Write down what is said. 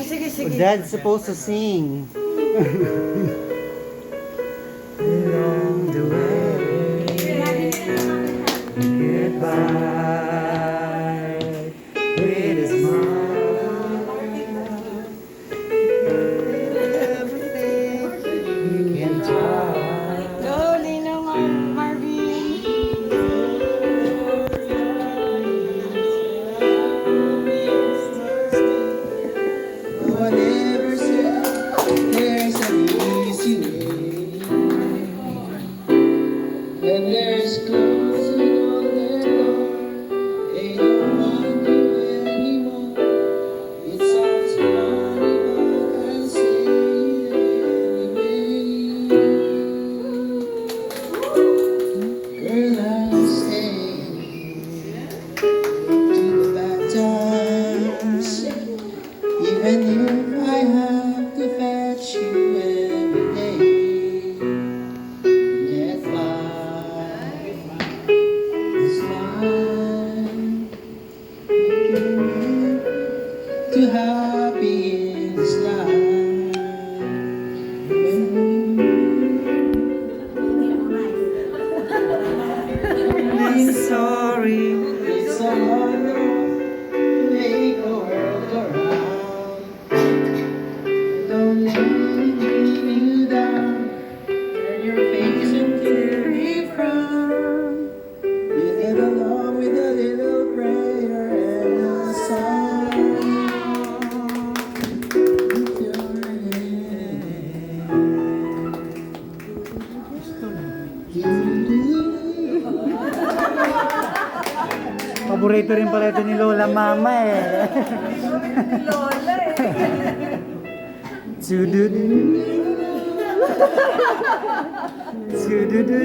Sige, sige. Dad's supposed to sing. Along the way, goodbye. It is mine. Everything you can try. Go, Ninong Marvin. No one ever said there's an easy way. When there's closing on their door, they don't want you anymore. It sounds funny, but I'll say it anyway. Girl, I'll stay to the bad times. Even if I have to fetch you every day, get by this line, too happy in this life. I'm sorry. It's so hard to make the world go round. Don't let it bring you down. Turn your face into a frown. You get along with a little prayer and a song. With your Paborito rin pala ito ni Lola Mama eh. Lola Sududu. Sududu.